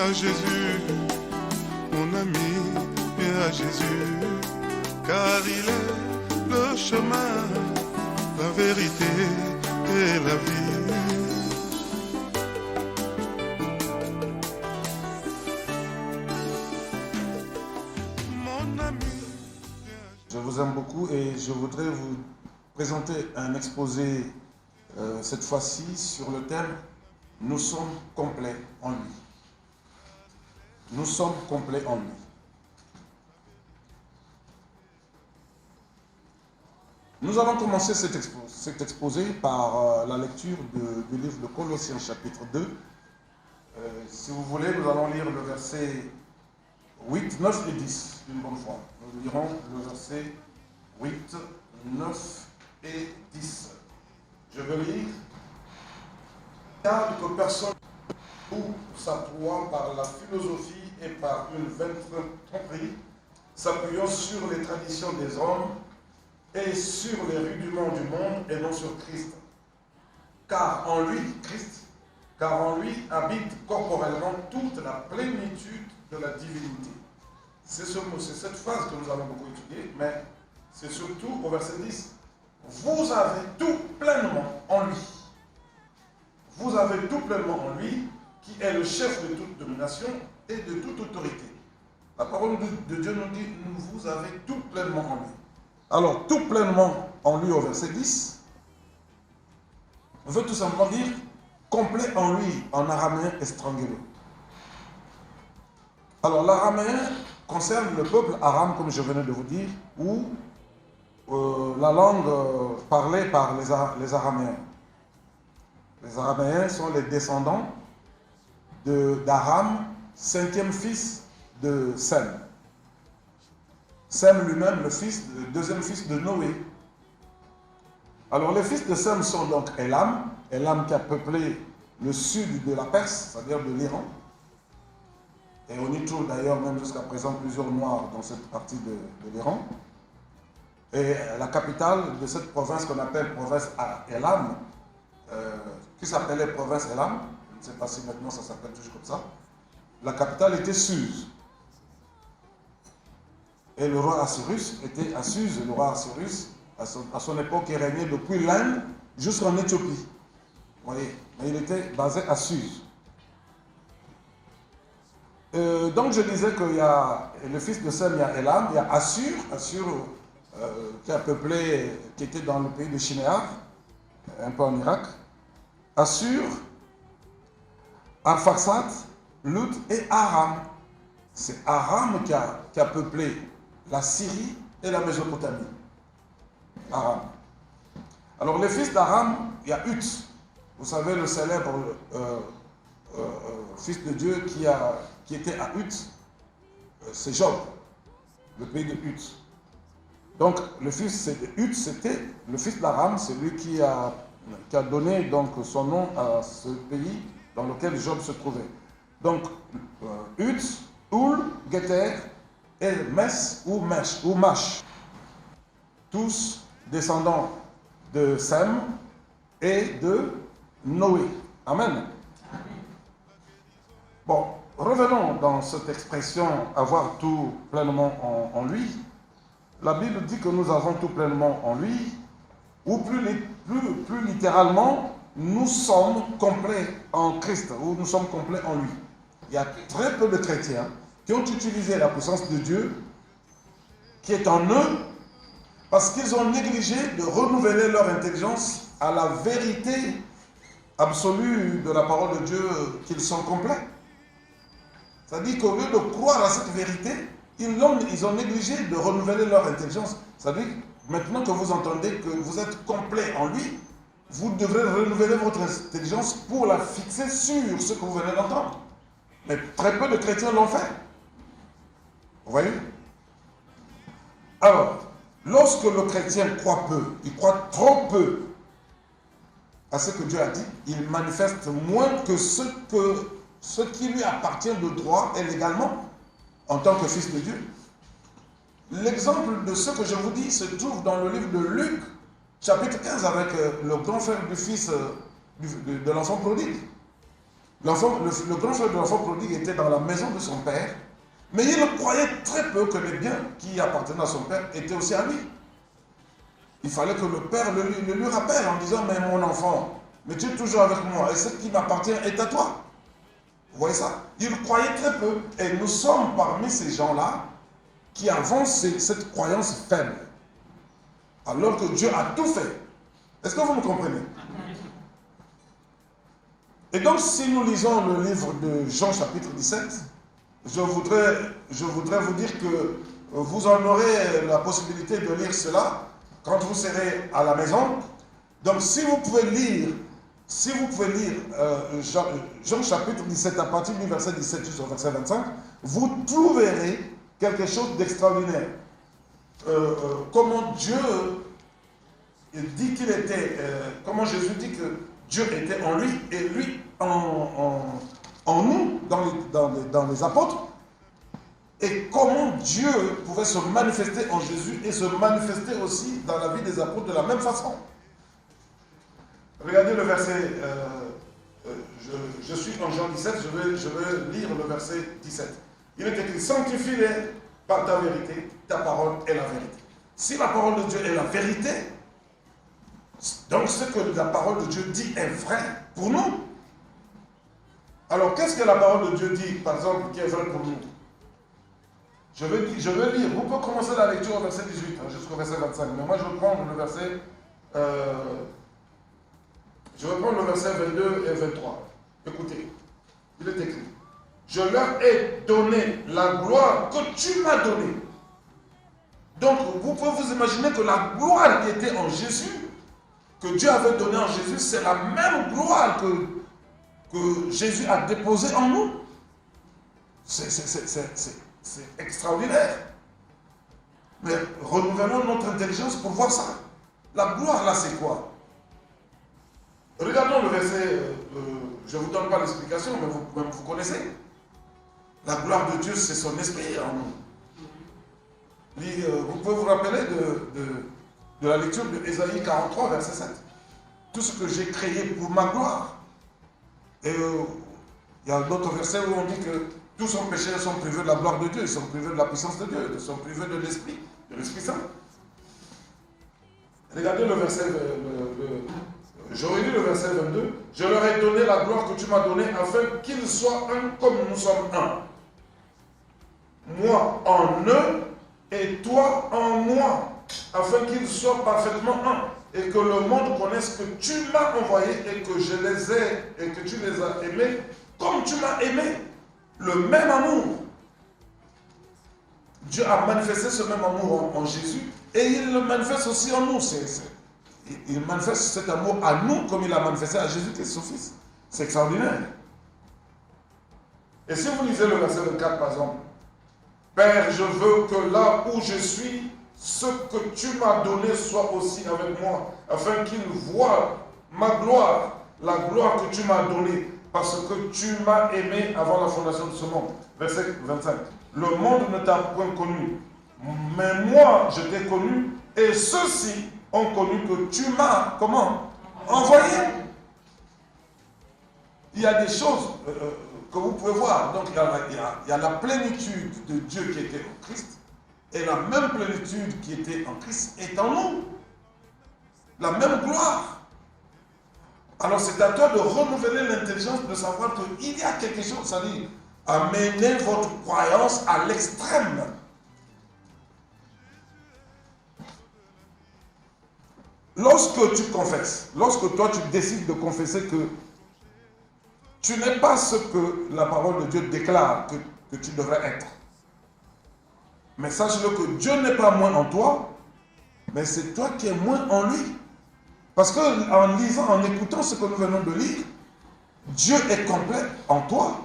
à Jésus, mon ami, viens à Jésus, car il est le chemin, la vérité et la vie. Mon ami, je vous aime beaucoup et je voudrais vous présenter un exposé cette fois-ci sur le thème « Nous sommes complets en lui ». Nous sommes complets en lui. Nous allons commencer cet exposé par la lecture du livre de Colossiens chapitre 2. Si vous voulez, nous allons lire le verset 8, 9 et 10 une bonne fois. Nous lirons le verset 8, 9 et 10. Je vais lire. Car que personne ou sa proie par la philosophie et par une vaine tromperie, s'appuyant sur les traditions des hommes et sur les rudiments du monde et non sur Christ. Car en lui, Christ, car en lui habite corporellement toute la plénitude de la divinité. C'est cette phrase que nous allons beaucoup étudier, mais c'est surtout au verset 10. Vous avez tout pleinement en lui. Vous avez tout pleinement en lui, qui est le chef de toute domination et de toute autorité. La parole de Dieu nous dit, vous avez tout pleinement en lui. Alors, tout pleinement en lui au verset 10, veut tout simplement dire complet en lui, en araméen estrangelo. Alors, l'araméen concerne le peuple arabe, comme je venais de vous dire, ou la langue parlée par les araméens. Les araméens sont les descendants d'Aram, cinquième fils de Sem. Sem lui-même, le deuxième fils de Noé. Alors les fils de Sem sont donc Elam, Elam qui a peuplé le sud de la Perse, c'est-à-dire de l'Iran. Et on y trouve d'ailleurs même jusqu'à présent plusieurs Noirs dans cette partie de l'Iran. Et la capitale de cette province qu'on appelle province Elam, qui s'appelait province Elam, je ne sais pas si maintenant ça s'appelle toujours comme ça, la capitale était Suse. Et le roi Assyrus était à Suse. Le roi Assyrus, à son époque, il régnait depuis l'Inde jusqu'en Éthiopie. Vous voyez, mais il était basé à Suse. Donc je disais qu'il y a le fils de Sem, il y a Elam, il y a Assur, qui a peuplé, qui était dans le pays de Shinéar, un peu en Irak. Assur, Arphaxad, Lut et Aram. C'est Aram qui a peuplé la Syrie et la Mésopotamie. Aram. Alors les fils d'Aram, il y a Ut. Vous savez le célèbre fils de Dieu qui était à Ut, c'est Job, le pays de Ut. Donc le fils de Ut, c'était le fils d'Aram, c'est lui qui a donné donc son nom à ce pays dans lequel Job se trouvait. Donc Ut, Ul, Geter et Mes ou Mash, tous descendants de Sem et de Noé. Amen. Bon, revenons dans cette expression « avoir tout pleinement en lui ». La Bible dit que nous avons tout pleinement en lui, ou plus littéralement, nous sommes complets en Christ, ou nous sommes complets en lui. Il y a très peu de chrétiens qui ont utilisé la puissance de Dieu qui est en eux parce qu'ils ont négligé de renouveler leur intelligence à la vérité absolue de la parole de Dieu qu'ils sont complets. C'est-à-dire qu'au lieu de croire à cette vérité, ils ont négligé de renouveler leur intelligence. C'est-à-dire maintenant que vous entendez que vous êtes complet en lui, vous devrez renouveler votre intelligence pour la fixer sur ce que vous venez d'entendre. Mais très peu de chrétiens l'ont fait. Vous voyez? Alors, lorsque le chrétien croit peu, il croit trop peu à ce que Dieu a dit, il manifeste moins que ce qui lui appartient de droit et légalement en tant que fils de Dieu. L'exemple de ce que je vous dis se trouve dans le livre de Luc, chapitre 15, avec le grand frère du fils de l'enfant prodigue. Le grand frère de l'enfant prodigue était dans la maison de son père, mais il croyait très peu que les biens qui appartenaient à son père étaient aussi à lui. Il fallait que le père le lui rappelle en disant, mais mon enfant, mais tu es toujours avec moi et ce qui m'appartient est à toi. Vous voyez ça? Il croyait très peu. Et nous sommes parmi ces gens-là qui avons cette croyance faible. Alors que Dieu a tout fait. Est-ce que vous me comprenez? Et donc, si nous lisons le livre de Jean chapitre 17, je voudrais vous dire que vous en aurez la possibilité de lire cela quand vous serez à la maison. Donc, si vous pouvez lire Jean chapitre 17 à partir du verset 17 jusqu'au verset 25, vous trouverez quelque chose d'extraordinaire. Comment Dieu dit qu'il était, comment Jésus dit que Dieu était en lui et lui en nous, dans les apôtres, et comment Dieu pouvait se manifester en Jésus et se manifester aussi dans la vie des apôtres de la même façon. Regardez le verset, je suis en Jean 17, je vais lire le verset 17. Il est écrit, sanctifie-les par ta vérité, ta parole est la vérité. Si la parole de Dieu est la vérité, donc ce que la parole de Dieu dit est vrai pour nous. Alors qu'est-ce que la parole de Dieu dit, par exemple, qui est vrai pour nous? Je vais lire, vous pouvez commencer la lecture au verset 18 jusqu'au verset 25, mais moi je vais prendre le verset... Je vais prendre le verset 22 et 23. Écoutez, il est écrit. Je leur ai donné la gloire que tu m'as donnée. Donc, vous pouvez vous imaginer que la gloire qui était en Jésus, que Dieu avait donnée en Jésus, c'est la même gloire que Jésus a déposée en nous. C'est extraordinaire. Mais renouvelons notre intelligence pour voir ça. La gloire, là, c'est quoi? Regardons le verset, je ne vous donne pas l'explication, mais vous connaissez. La gloire de Dieu, c'est son esprit en nous. Vous pouvez vous rappeler de la lecture de Ésaïe 43, verset 7. Tout ce que j'ai créé pour ma gloire. Et il y a d'autres versets où on dit que tous sont péchés sont privés de la gloire de Dieu, ils sont privés de la puissance de Dieu, ils sont privés de l'Esprit Saint. Regardez le verset, j'aurais lu le verset 22. Je leur ai donné la gloire que tu m'as donnée afin qu'ils soient un comme nous sommes un. Moi en eux et toi en moi, afin qu'ils soient parfaitement un. Et que le monde connaisse que tu m'as envoyé et que je les ai et que tu les as aimés comme tu m'as aimé. Le même amour. Dieu a manifesté ce même amour en Jésus et il le manifeste aussi en nous. Il manifeste cet amour à nous comme il l'a manifesté à Jésus qui est son Fils. C'est extraordinaire. Et si vous lisez le verset 24 par exemple, Père, je veux que là où je suis, ce que tu m'as donné soit aussi avec moi, afin qu'ils voient ma gloire, la gloire que tu m'as donnée, parce que tu m'as aimé avant la fondation de ce monde. Verset 25. Le monde ne t'a point connu, mais moi je t'ai connu, et ceux-ci ont connu que tu m'as, comment? Envoyé. Il y a des choses que vous pouvez voir. Donc il y a la plénitude de Dieu qui était en Christ, et la même plénitude qui était en Christ est en nous. La même gloire. Alors c'est à toi de renouveler l'intelligence, de savoir qu'il y a quelque chose, c'est-à-dire amener votre croyance à l'extrême. Lorsque tu confesses, lorsque toi tu décides de confesser que tu n'es pas ce que la parole de Dieu déclare que tu devrais être, mais sache-le que Dieu n'est pas moins en toi, mais c'est toi qui es moins en lui. Parce qu'en lisant, en écoutant ce que nous venons de lire, Dieu est complet en toi.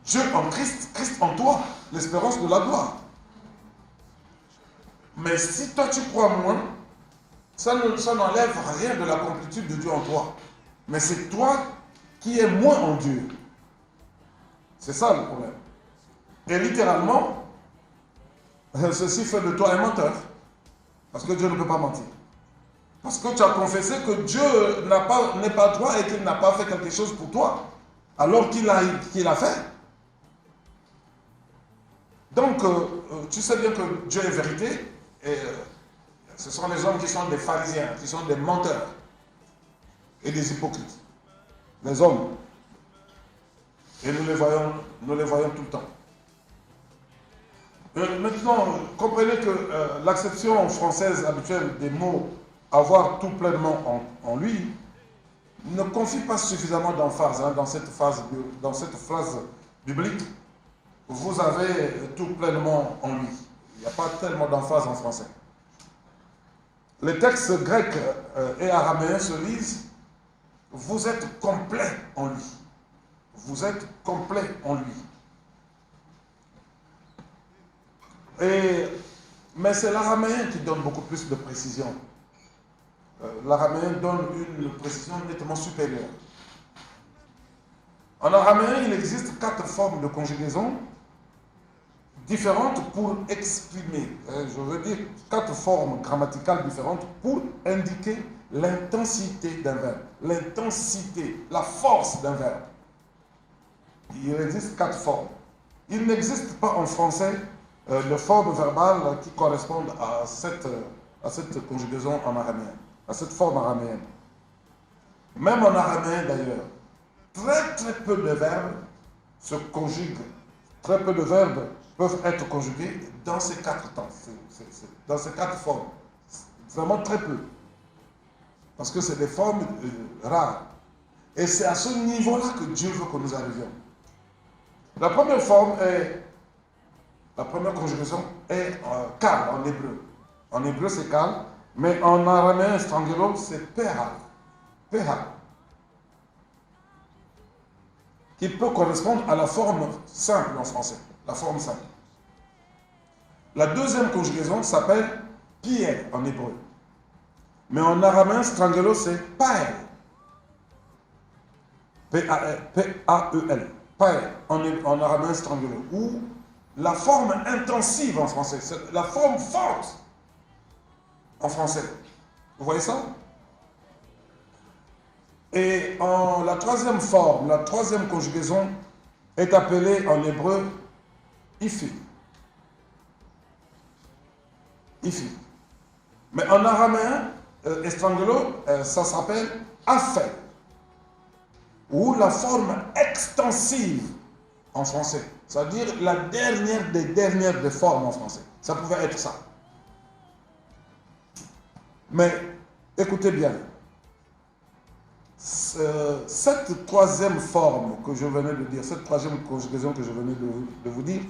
Dieu en Christ, Christ en toi, l'espérance de la gloire. Mais si toi tu crois moins, ça n'enlève rien de la complétude de Dieu en toi. Mais c'est toi qui es moins en Dieu. C'est ça le problème. Et littéralement, ceci fait de toi un menteur. Parce que Dieu ne peut pas mentir. Parce que tu as confessé que Dieu n'est pas toi et qu'il n'a pas fait quelque chose pour toi. alors qu'il a fait. Donc, tu sais bien que Dieu est vérité, et ce sont les hommes qui sont des pharisiens, qui sont des menteurs et des hypocrites. Les hommes. Et nous les voyons tout le temps. Maintenant, comprenez que l'acception française habituelle des mots « avoir tout pleinement en lui » ne confie pas suffisamment d'emphase dans cette phrase biblique. Vous avez tout pleinement en lui. Il n'y a pas tellement d'emphase en français. Les textes grecs et araméens se lisent « vous êtes complet en lui ». Vous êtes complet en lui. Mais c'est l'araméen qui donne beaucoup plus de précision. L'araméen donne une précision nettement supérieure. En araméen, il existe 4 formes de conjugaison différentes pour exprimer, je veux dire 4 formes grammaticales différentes pour indiquer l'intensité d'un verbe, l'intensité, la force d'un verbe. Il existe 4 formes. Il n'existe pas en français de formes verbales qui correspondent à cette conjugaison en araméen, à cette forme araméenne. Même en araméen d'ailleurs, très peu de verbes se conjuguent, très peu de verbes peuvent être conjugués dans ces 4 temps, dans ces 4 formes. Vraiment très peu. Parce que c'est des formes rares. Et c'est à ce niveau-là que Dieu veut que nous arrivions. La première conjugaison est kal en hébreu. En hébreu c'est kal, mais en araméen strangelo c'est pehal. Pehal. Qui peut correspondre à la forme simple en français. La forme simple. La deuxième conjugaison s'appelle piel en hébreu. Mais en araméen strangelo c'est pael. P-A-E-L. Pael en araméen strangelo. Ou la forme intensive en français. C'est la forme forte en français. Vous voyez ça? Et la troisième forme, la troisième conjugaison est appelée en hébreu ifi. Ifi. Mais en araméen, estrangelo, ça s'appelle afel. Ou la forme extensive en français. C'est-à-dire la dernière des formes en français. Ça pouvait être ça. Mais écoutez bien. Cette troisième forme que je venais de dire, cette troisième conjugaison que je venais de vous dire,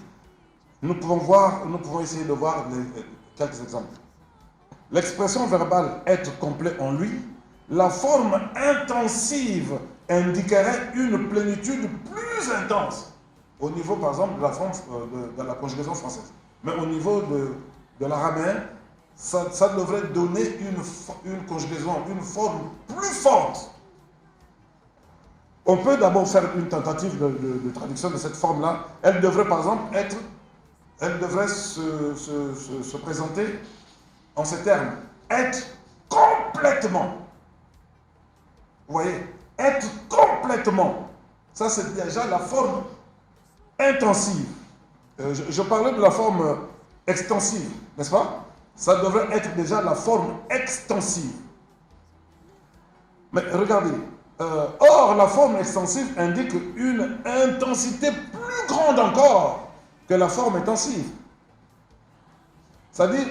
nous pouvons essayer de voir quelques exemples. L'expression verbale être complet en lui, la forme intensive indiquerait une plénitude plus intense au niveau, par exemple, de la forme de la conjugaison française. Mais au niveau de l'araméen, ça devrait donner une conjugaison, une forme plus forte. On peut d'abord faire une tentative de traduction de cette forme-là. Elle devrait, par exemple, se présenter en ces termes. Être complètement. Vous voyez? Être complètement. Ça, c'est déjà la forme intensive. Je parlais de la forme extensive, n'est-ce pas? Ça devrait être déjà la forme extensive. Mais regardez. Or, la forme extensive indique une intensité plus grande encore que la forme intensive. C'est-à-dire,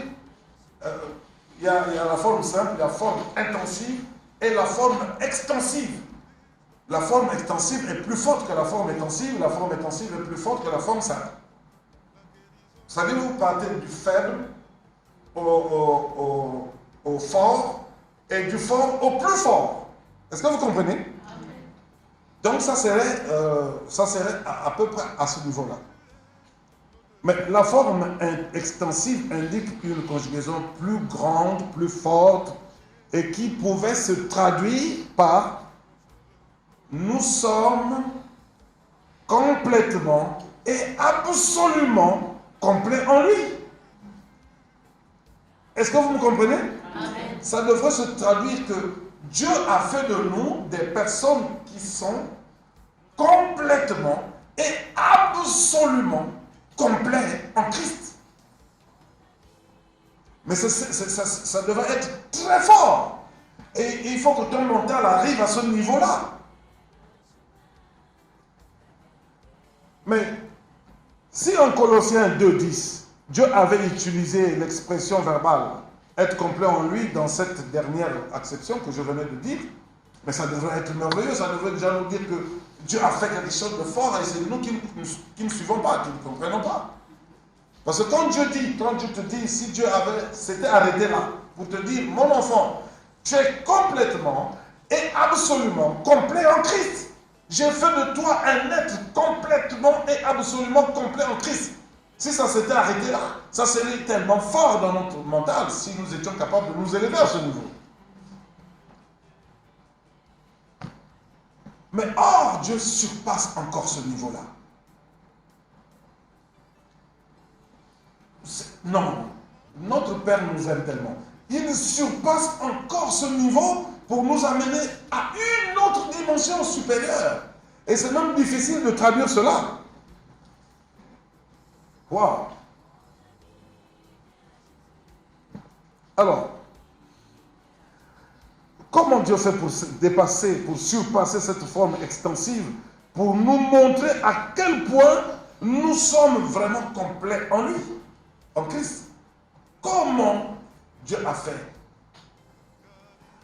il y a la forme simple, la forme intensive et la forme extensive. La forme extensive est plus forte que la forme intensive, la forme intensive est plus forte que la forme simple. C'est-à-dire, vous partez du faible au fort et du fort au plus fort. Est-ce que vous comprenez? Donc ça serait à peu près à ce niveau-là. Mais la forme extensive indique une conjugaison plus grande, plus forte, et qui pouvait se traduire par « nous sommes complètement et absolument complets en lui ». Est-ce que vous me comprenez? Amen. Ça devrait se traduire que Dieu a fait de nous des personnes qui sont complètement et absolument complet en Christ. Mais ça devrait être très fort. Et il faut que ton mental arrive à ce niveau-là. Mais si en Colossiens 2,10, Dieu avait utilisé l'expression verbale être complet en lui dans cette dernière acception que je venais de dire, mais ça devrait être merveilleux, ça devrait déjà nous dire que Dieu a fait quelque chose de fort et c'est nous qui ne suivons pas, qui ne comprenons pas. Parce que quand Dieu te dit, si Dieu s'était arrêté là pour te dire, mon enfant, tu es complètement et absolument complet en Christ. J'ai fait de toi un être complètement et absolument complet en Christ. Si ça s'était arrêté là, ça serait tellement fort dans notre mental si nous étions capables de nous élever à ce niveau. Mais or, Dieu surpasse encore ce niveau-là. Non, notre Père nous aime tellement. Il surpasse encore ce niveau pour nous amener à une autre dimension supérieure. Et c'est même difficile de traduire cela. Wow. Alors, comment Dieu fait pour surpasser cette forme extensive, pour nous montrer à quel point nous sommes vraiment complets en lui, en Christ? Comment Dieu a fait?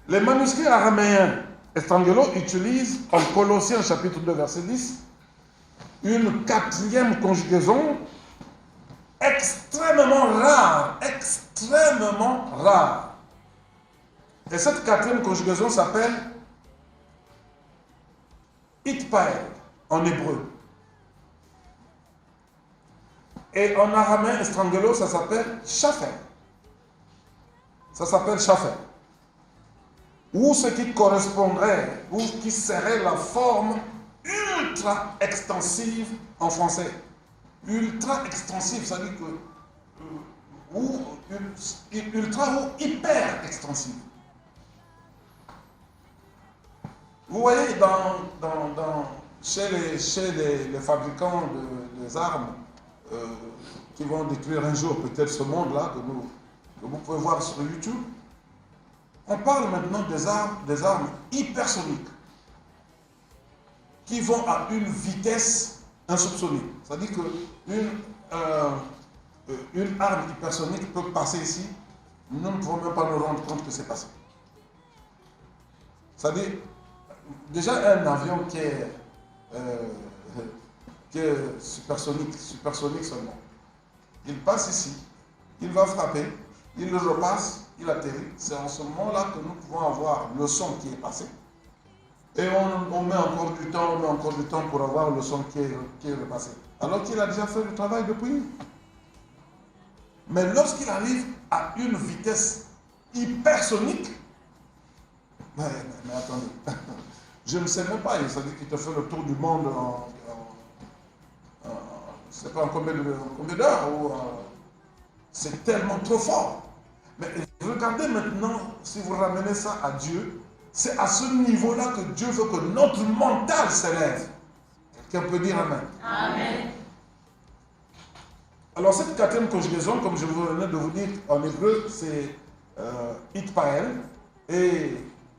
Les manuscrits araméens Estrangelo utilise en Colossiens chapitre 2 verset 10 une quatrième conjugaison extrêmement rare. Et cette quatrième conjugaison s'appelle itpael en hébreu. Et en araméen Estrangelo, ça s'appelle shafer. Ça s'appelle shafer. Ou ce qui correspondrait, ou qui serait la forme ultra extensive en français. Ultra extensive, ça veut dire que ou ultra ou hyper extensive. Vous voyez, chez les fabricants des armes qui vont détruire un jour peut-être ce monde-là que vous pouvez voir sur YouTube, on parle maintenant des armes hypersoniques qui vont à une vitesse insoupçonnée. C'est-à-dire qu'une arme hypersonique peut passer ici, nous ne pouvons même pas nous rendre compte que c'est passé. C'est-à-dire, déjà un avion qui est supersonique seulement, il passe ici, il va frapper, il le repasse, il atterrit. C'est en ce moment-là que nous pouvons avoir le son qui est passé. Et on met encore du temps, pour avoir le son qui est repassé. Alors qu'il a déjà fait le travail depuis. Mais lorsqu'il arrive à une vitesse hypersonique, mais attendez, je ne sais même pas, c'est-à-dire qu'il te fait le tour du monde je ne sais pas en combien d'heures, c'est tellement trop fort. Mais regardez maintenant, si vous ramenez ça à Dieu, c'est à ce niveau-là que Dieu veut que notre mental s'élève. Quelqu'un peut dire Amen. Amen. Alors cette quatrième conjugaison, comme je venais de vous dire, en hébreu, c'est itpael, et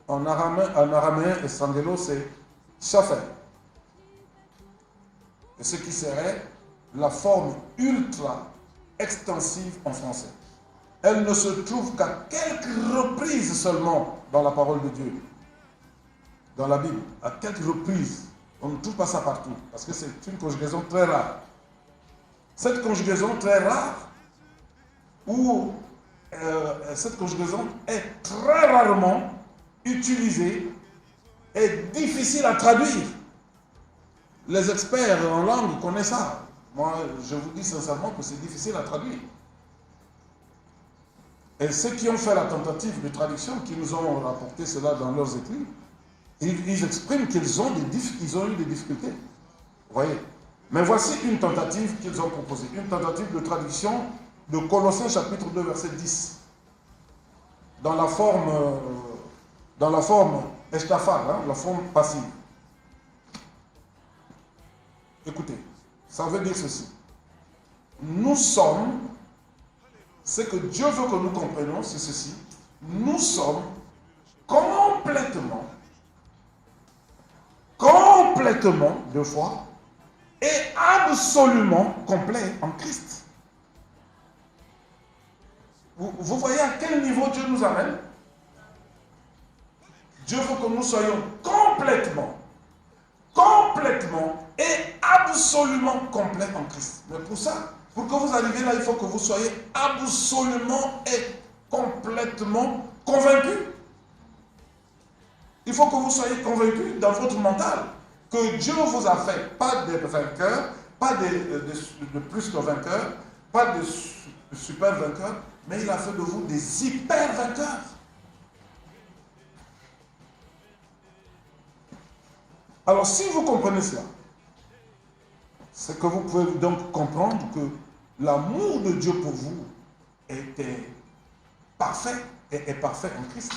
en araméen Estrangelo, c'est shafer. Et ce qui serait la forme ultra extensive en français. Elle ne se trouve qu'à quelques reprises seulement dans la parole de Dieu, dans la Bible, à quelques reprises. On ne trouve pas ça partout, parce que c'est une conjugaison très rare. Cette conjugaison très rare, cette conjugaison est très rarement utilisée et difficile à traduire. Les experts en langue connaissent ça. Moi, je vous dis sincèrement que c'est difficile à traduire. Et ceux qui ont fait la tentative de traduction, qui nous ont rapporté cela dans leurs écrits, ils expriment qu'ils ont eu des difficultés. Vous voyez? Mais voici une tentative qu'ils ont proposée. Une tentative de traduction de Colossiens chapitre 2 verset 10. Dans la forme eshtafar, la forme passive. Écoutez, ça veut dire ceci. Nous sommes, ce que Dieu veut que nous comprenions, c'est ceci. Nous sommes complètement de foi et absolument complet en Christ. Vous voyez à quel niveau Dieu nous amène? Dieu veut que nous soyons complètement et absolument complets en Christ. Mais pour ça, pour que vous arriviez là, il faut que vous soyez absolument et complètement convaincus. Il faut que vous soyez convaincus dans votre mental que Dieu vous a fait pas des vainqueurs, pas de plus que vainqueurs, pas de super vainqueurs, mais il a fait de vous des hyper vainqueurs. Alors si vous comprenez cela, c'est que vous pouvez donc comprendre que l'amour de Dieu pour vous était parfait et est parfait en Christ.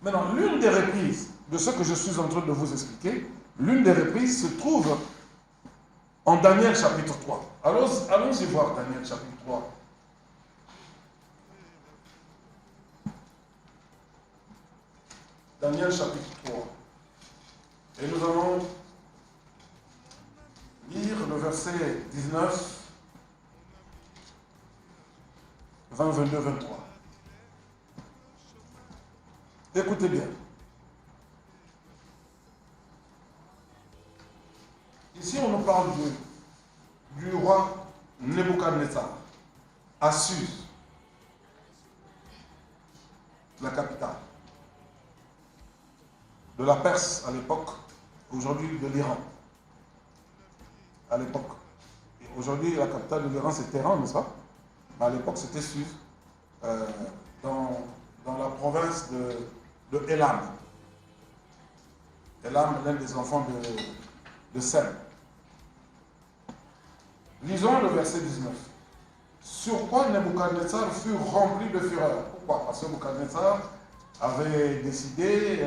Maintenant, l'une des reprises de ce que je suis en train de vous expliquer, l'une des reprises se trouve en Daniel chapitre 3. Allons-y voir Daniel chapitre 3. Daniel chapitre 3. Et nous allons lire le verset 19, 20, 22, 23. Écoutez bien. Ici, on nous parle du roi Nebuchadnezzar à Suse, la capitale de la Perse à l'époque, aujourd'hui de l'Iran. À l'époque. Aujourd'hui, la capitale de l'Iran, c'est Téhéran, n'est-ce pas? Mais à l'époque, c'était Suse, dans la province de Elam. Elam, l'un des enfants de Sem. Lisons le verset 19. Sur quoi Nebuchadnezzar fut rempli de fureur. Pourquoi? Parce que Nebuchadnezzar avait décidé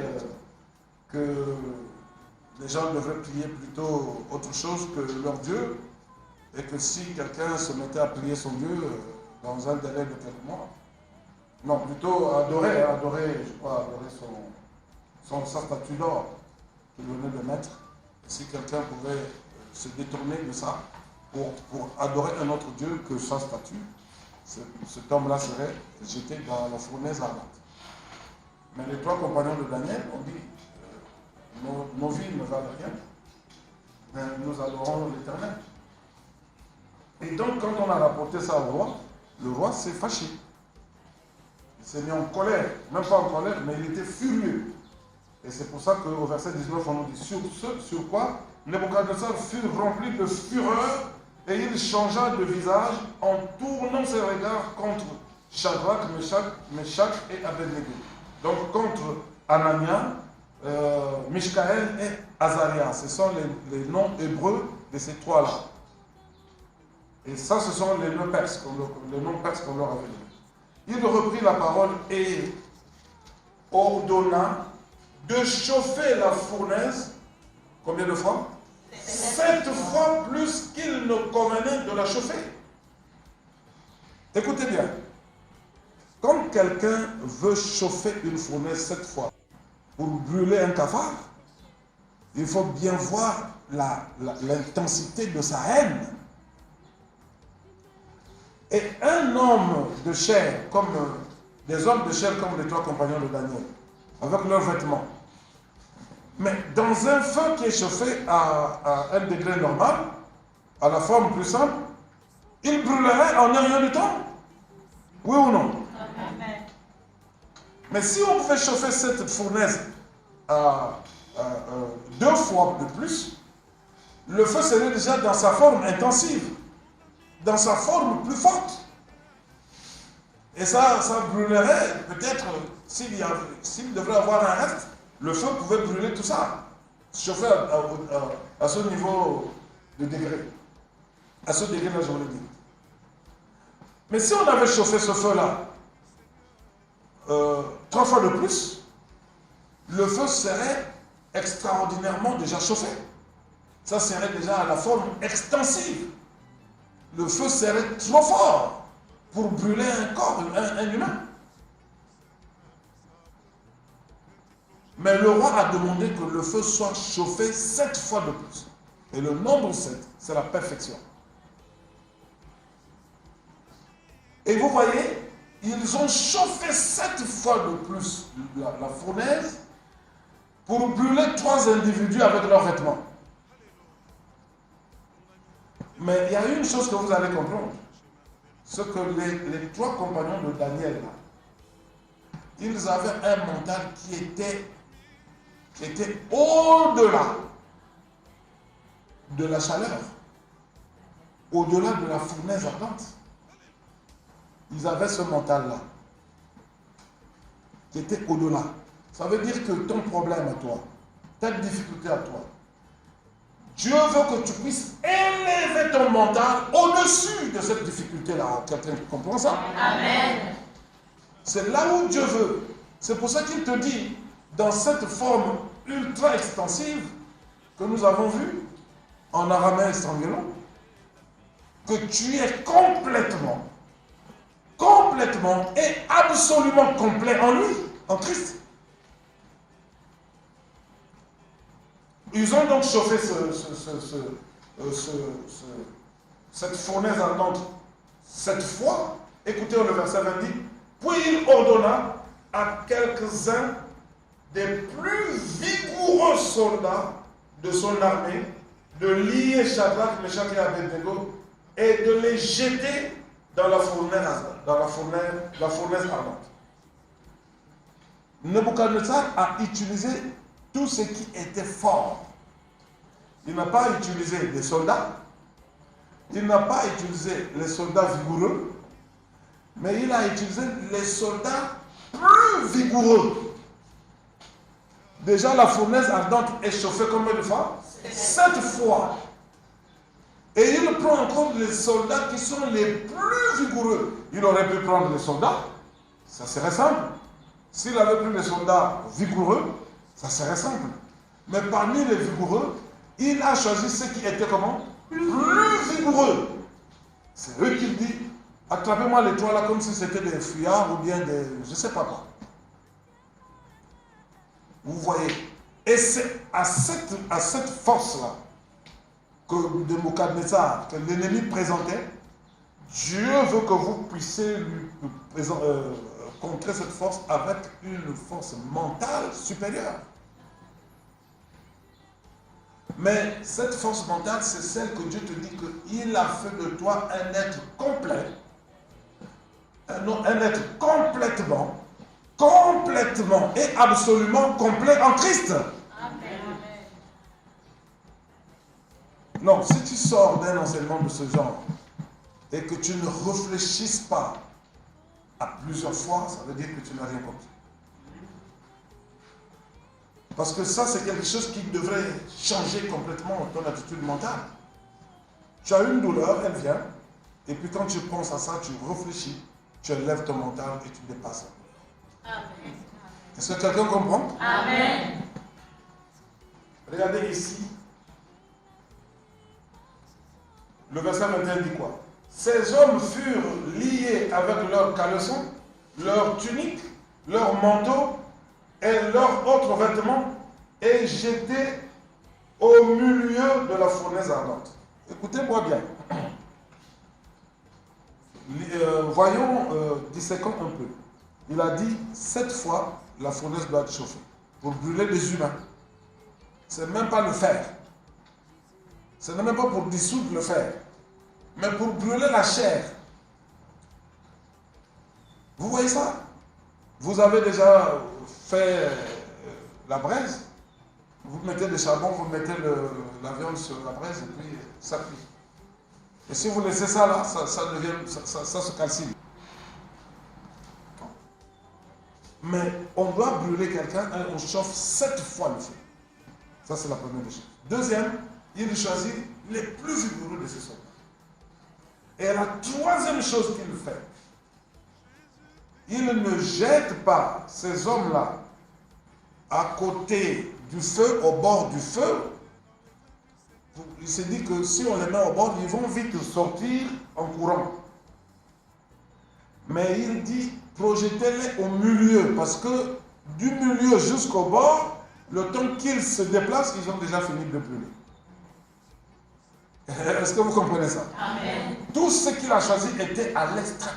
que les gens devraient prier plutôt autre chose que leur Dieu, et que si quelqu'un se mettait à prier son Dieu dans un délai de quelques mois, non, plutôt adorer, je crois, adorer sa statue d'or qu'il venait de mettre. Et si quelqu'un pouvait se détourner de ça pour adorer un autre Dieu que sa statue, cet homme-là serait jeté dans la fournaise ardente. Mais les trois compagnons de Daniel ont dit, nos vies ne valent rien, mais nous adorons l'Éternel. Et donc, quand on a rapporté ça au roi, le roi s'est fâché. Il s'est mis en colère, même pas en colère, mais il était furieux. Et c'est pour ça qu'au verset 19, on nous dit, sur quoi Nebuchadnezzar fut rempli de fureur et il changea de visage en tournant ses regards contre Shadrach, Meshach et Abednego. Donc contre Anania, Mishkaël et Azaria. Ce sont les noms hébreux de ces trois-là. Et ça, ce sont les noms perses qu'on leur avait donnés. Il reprit la parole et ordonna de chauffer la fournaise, combien de fois? 7 fois plus qu'il ne convenait de la chauffer. Écoutez bien. Quand quelqu'un veut chauffer une fournaise 7 fois pour brûler un cafard, il faut bien voir l'intensité de sa haine. Et un homme de chair, comme des hommes de chair comme les trois compagnons de Daniel, avec leurs vêtements, mais dans un feu qui est chauffé à un degré normal, à la forme plus simple, il brûlerait en un rien du temps. Oui ou non? Amen. Mais si on pouvait chauffer cette fournaise à 2 fois de plus, le feu serait déjà dans sa forme intensive, dans sa forme plus forte. Et ça brûlerait, peut-être, s'il devrait avoir un reste, le feu pouvait brûler tout ça, chauffer à ce niveau de degré. À ce degré-là, je voulais dire. Mais si on avait chauffé ce feu-là 3 fois de plus, le feu serait extraordinairement déjà chauffé. Ça serait déjà à la forme extensive. Le feu serait trop fort pour brûler un corps, un humain. Mais le roi a demandé que le feu soit chauffé 7 fois de plus. Et le nombre 7, c'est la perfection. Et vous voyez, ils ont chauffé 7 fois de plus la fournaise pour brûler 3 individus avec leurs vêtements. Mais il y a une chose que vous allez comprendre. C'est que les 3 compagnons de Daniel, là, ils avaient un mental qui était au-delà de la chaleur, au-delà de la fournaise ardente. Ils avaient ce mental-là, qui était au-delà. Ça veut dire que ton problème à toi, ta difficulté à toi, Dieu veut que tu puisses élever ton mental au-dessus de cette difficulté-là. Quelqu'un comprend ça? Amen. C'est là où Dieu veut. C'est pour ça qu'il te dit, dans cette forme ultra extensive que nous avons vue, en araméen estrangulon, que tu es complètement et absolument complet en lui, en Christ. Ils ont donc chauffé cette fournaise ardente 7 fois. Écoutez le verset 20 dit, puis il ordonna à quelques-uns des plus vigoureux soldats de son armée de lier Shadrach, Meshach et Abednego et de les jeter dans la fournaise ardente. Nebuchadnezzar a utilisé tout ce qui était fort. Il n'a pas utilisé les soldats, il n'a pas utilisé les soldats vigoureux, mais il a utilisé les soldats plus vigoureux. Déjà, la fournaise ardente est chauffée combien de fois? 7 fois. Et il prend en compte les soldats qui sont les plus vigoureux. Il aurait pu prendre les soldats, ça serait simple. S'il avait pris les soldats vigoureux, ça serait simple. Mais parmi les vigoureux, il a choisi ceux qui étaient comment? Plus vigoureux. C'est eux qui disent, attrapez-moi les 3 là comme si c'était des fuyards ou bien des... je ne sais pas quoi. Vous voyez. Et c'est à cette force-là que Nebuchadnezzar, que l'ennemi présentait, Dieu veut que vous puissiez lui contrer cette force avec une force mentale supérieure. Mais cette force mentale, c'est celle que Dieu te dit qu'il a fait de toi un être complet, un être complètement et absolument complet en Christ. Amen. Non, si tu sors d'un enseignement de ce genre et que tu ne réfléchisses pas à plusieurs fois, ça veut dire que tu n'as rien compris. Parce que ça, c'est quelque chose qui devrait changer complètement ton attitude mentale. Tu as une douleur, elle vient, et puis quand tu penses à ça, tu réfléchis, tu élèves ton mental et tu dépasses. Amen. Est-ce que quelqu'un comprend? Amen. Regardez ici. Le verset 21 dit quoi? Ces hommes furent liés avec leurs caleçons, leurs tuniques, leurs manteaux et leurs autres vêtements et jetés au milieu de la fournaise ardente. Écoutez-moi bien. Voyons, disséquons un peu. Il a dit 7 fois la fournaise doit être chauffée pour brûler des humains. Ce n'est même pas le fer. Ce n'est même pas pour dissoudre le fer, mais pour brûler la chair. Vous voyez ça? Vous avez déjà fait la braise. Vous mettez le charbon, vous mettez la viande sur la braise et puis ça cuit. Et si vous laissez ça là, ça se calcine. Mais on doit brûler quelqu'un, on chauffe 7 fois le feu. Ça, c'est la première des choses. Deuxième, il choisit les plus vigoureux de ses soldats. Et la troisième chose qu'il fait, il ne jette pas ces hommes-là à côté du feu, au bord du feu, il s'est dit que si on les met au bord, ils vont vite sortir en courant. Mais il dit, projetez-les au milieu, parce que du milieu jusqu'au bord, le temps qu'ils se déplacent, ils ont déjà fini de brûler. Est-ce que vous comprenez ça? Amen. Tout ce qu'il a choisi était à l'extrême.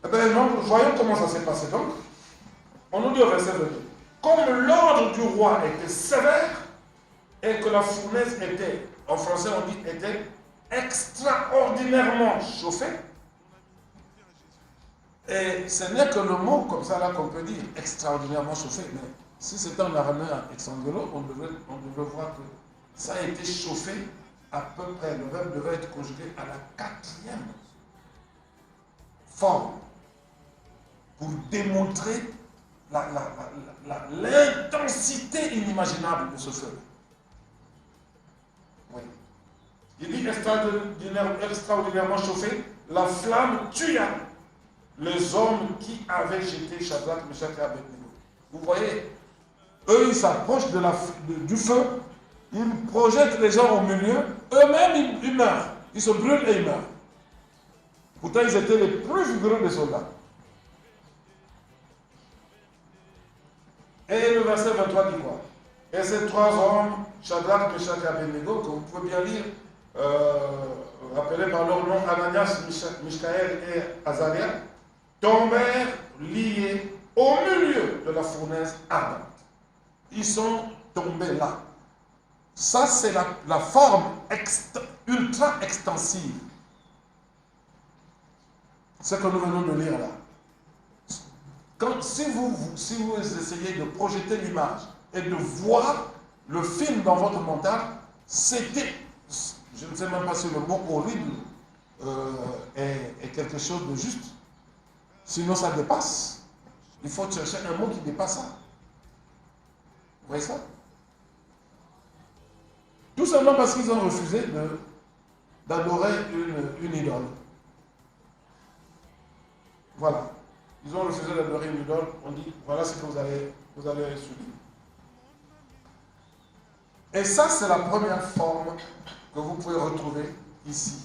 Eh bien, donc, voyons comment ça s'est passé. Donc, on nous dit au verset 22. Comme l'ordre du roi était sévère et que la fournaise était, en français on dit, était extraordinairement chauffée, et ce n'est que le mot comme ça là qu'on peut dire, extraordinairement chauffé, mais si c'était en araméen exangelo, on devait voir que ça a été chauffé à peu près, le verbe devait être conjugué à la 4e forme pour démontrer l'intensité inimaginable de ce feu. Oui. Il dit extraordinairement chauffé, la flamme tua les hommes qui avaient jeté Shadrach, Meshach et Abednego. Vous voyez, eux ils s'approchent du feu, ils projettent les gens au milieu, eux-mêmes ils meurent, ils se brûlent et ils meurent. Pourtant ils étaient les plus vigoureux des soldats. Et le verset 23 dit quoi? Et ces trois hommes, Shadrach, Meshach et Abednego, que vous pouvez bien lire, rappelés par leur nom, Ananias, Mishaël et Azaria, tombèrent liés au milieu de la fournaise ardente. Ils sont tombés là. Ça, c'est la forme ultra extensive. Ce que nous venons de lire là. Si vous essayez de projeter l'image et de voir le film dans votre mental, c'était, je ne sais même pas si le mot horrible est quelque chose de juste. Sinon ça dépasse. Il faut chercher un mot qui dépasse ça. Vous voyez ça? Tout simplement parce qu'ils ont refusé d'adorer une idole. Voilà. Ils ont refusé d'adorer une idole. On dit, voilà ce que vous allez subir. Et ça, c'est la première forme que vous pouvez retrouver ici.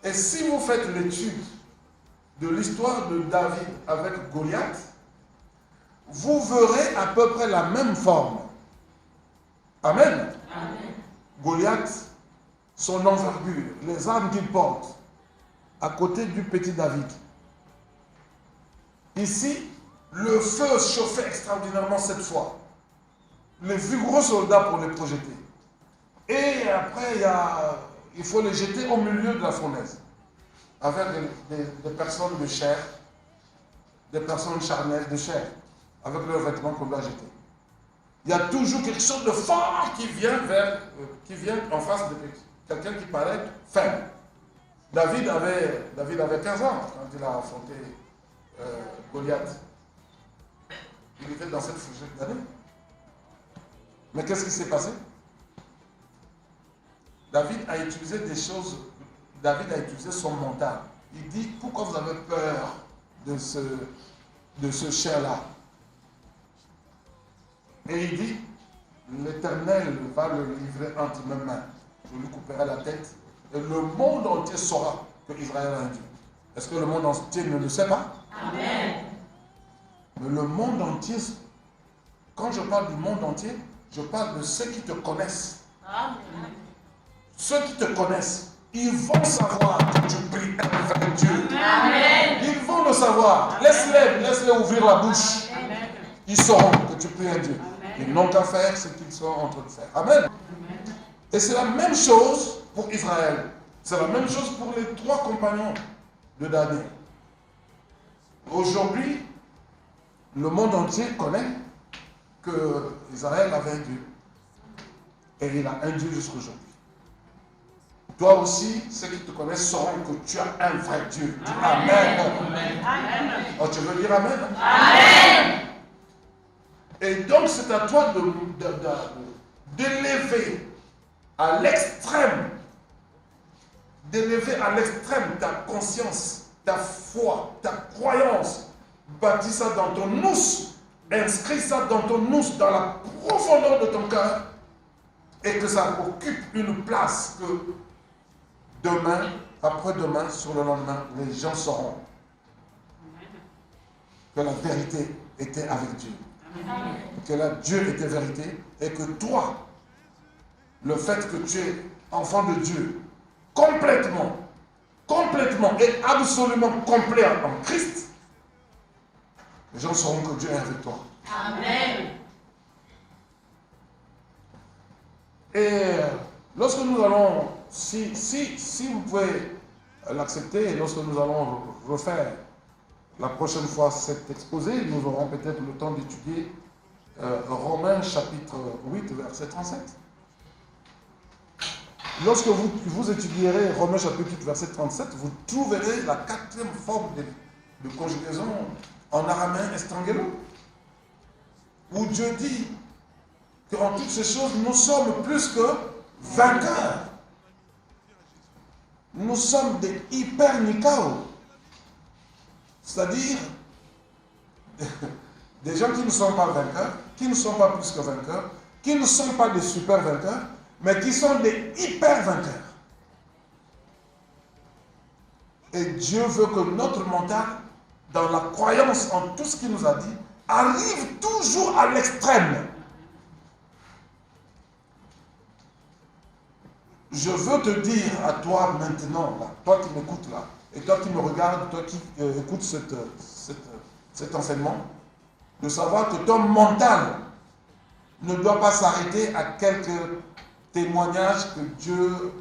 Et si vous faites l'étude de l'histoire de David avec Goliath, vous verrez à peu près la même forme. Amen. Amen. Goliath, son envergure, les armes qu'il porte, à côté du petit David. Ici, le feu chauffait extraordinairement cette fois. Les vigoureux soldats pour les projeter. Et après, il faut les jeter au milieu de la fournaise. Avec des personnes de chair, des personnes charnelles de chair, avec leurs vêtements qu'on doit jeter. Il y a toujours quelque chose de fort qui vient en face de quelqu'un qui paraît faible. David avait 15 ans quand il a affronté Goliath. Il était dans cette fourchette d'années. Mais qu'est-ce qui s'est passé? David a utilisé son mental. Il dit, pourquoi vous avez peur de ce chien-là? Et il dit, l'Éternel va le livrer entre mes mains. Je lui couperai la tête. Et le monde entier saura que Israël a un Dieu. Est-ce que le monde entier ne le sait pas? Amen. Mais le monde entier, quand je parle du monde entier, je parle de ceux qui te connaissent. Amen. Ceux qui te connaissent, ils vont savoir que tu pries avec Dieu. Amen. Ils vont le savoir. Laisse-les ouvrir la bouche. Ils sauront que tu pries un Dieu. Ils n'ont qu'à faire ce qu'ils sont en train de faire. Amen. Et c'est la même chose pour Israël. C'est la même chose pour les trois compagnons de Daniel. Aujourd'hui, le monde entier connaît que Israël avait un Dieu. Et il a un Dieu jusqu'aujourd'hui. Toi aussi, ceux qui te connaissent sauront que tu as un vrai Dieu. Dis Amen. Amen. Oh, tu veux dire Amen? Amen. Et donc, c'est à toi d'élever à l'extrême, ta conscience, ta foi, ta croyance bâtis ça dans ton nous, inscris ça dans ton nous, dans la profondeur de ton cœur, et que ça occupe une place que demain, après-demain, sur le lendemain, les gens sauront que la vérité était avec Dieu. Que là, Dieu était vérité, et que toi, le fait que tu es enfant de Dieu, complètement et absolument complet en Christ, les gens sauront que Dieu est avec toi. Amen. Et lorsque nous allons, si vous pouvez l'accepter, et lorsque nous allons refaire la prochaine fois cet exposé, nous aurons peut-être le temps d'étudier Romains chapitre 8, verset 37. Lorsque vous étudierez Romains chapitre 8, verset 37, vous trouverez la quatrième forme de conjugaison en araméen estrangelo, où Dieu dit qu'en toutes ces choses, nous sommes plus que vainqueurs. Nous sommes des hypernikao, c'est-à-dire des gens qui ne sont pas vainqueurs, qui ne sont pas plus que vainqueurs, qui ne sont pas des super vainqueurs, mais qui sont des hyper vainqueurs. Et Dieu veut que notre mental, dans la croyance en tout ce qu'il nous a dit, arrive toujours à l'extrême. Je veux te dire à toi maintenant, là, toi qui m'écoutes là, et toi qui me regardes, toi qui écoutes cet enseignement, de savoir que ton mental ne doit pas s'arrêter à quelques témoignages que Dieu,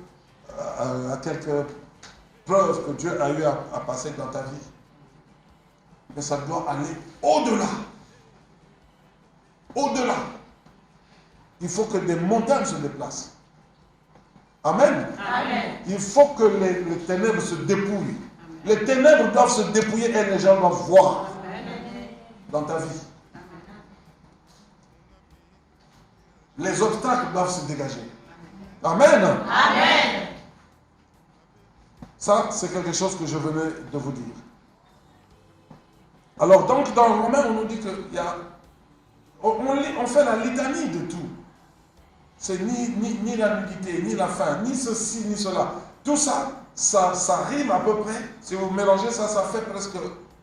à quelques preuves que Dieu a eu à passer dans ta vie. Mais ça doit aller au-delà. Au-delà. Il faut que des montagnes se déplacent. Amen. Amen. Il faut que les ténèbres se dépouillent. Les ténèbres doivent se dépouiller et les gens doivent voir dans ta vie. Les obstacles doivent se dégager. Amen. Amen. Ça, c'est quelque chose que je venais de vous dire. Alors, donc, dans Romains, on nous dit qu'il y a... On fait la litanie de tout. C'est ni la nudité, ni la faim, ni ceci, ni cela. Tout ça, ça rime à peu près. Si vous mélangez ça, ça fait presque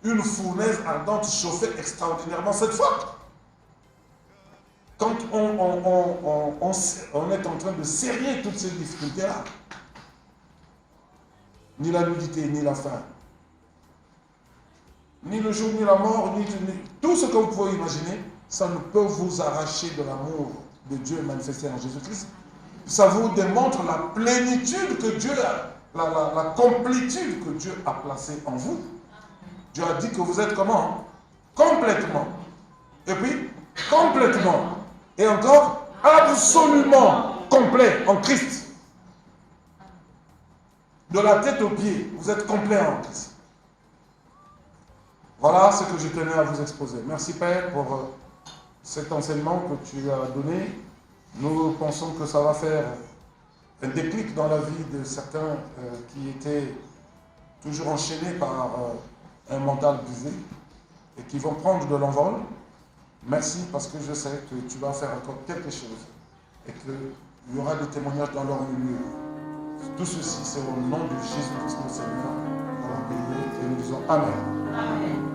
une fournaise ardente chauffée extraordinairement cette fois. Quand on est en train de serrer toutes ces difficultés-là, ni la nudité, ni la faim, ni le jour, ni la mort, ni tout ce que vous pouvez imaginer, ça ne peut vous arracher de l'amour de Dieu manifesté en Jésus-Christ. Ça vous démontre la plénitude que Dieu a, la complétude que Dieu a placée en vous. Dieu a dit que vous êtes comment? Complètement. Et puis, complètement. Et encore, absolument complet en Christ. De la tête aux pieds, vous êtes complet en Christ. Voilà ce que je tenais à vous exposer. Merci Père pour cet enseignement que tu as donné. Nous pensons que ça va faire un déclic dans la vie de certains qui étaient toujours enchaînés par un mental brisé et qui vont prendre de l'envol. Merci parce que je sais que tu vas faire encore quelque chose et qu'il y aura des témoignages dans leur milieu. Tout ceci, c'est au nom de Jésus-Christ, notre Seigneur, pour prier et nous disons Amen. Amen.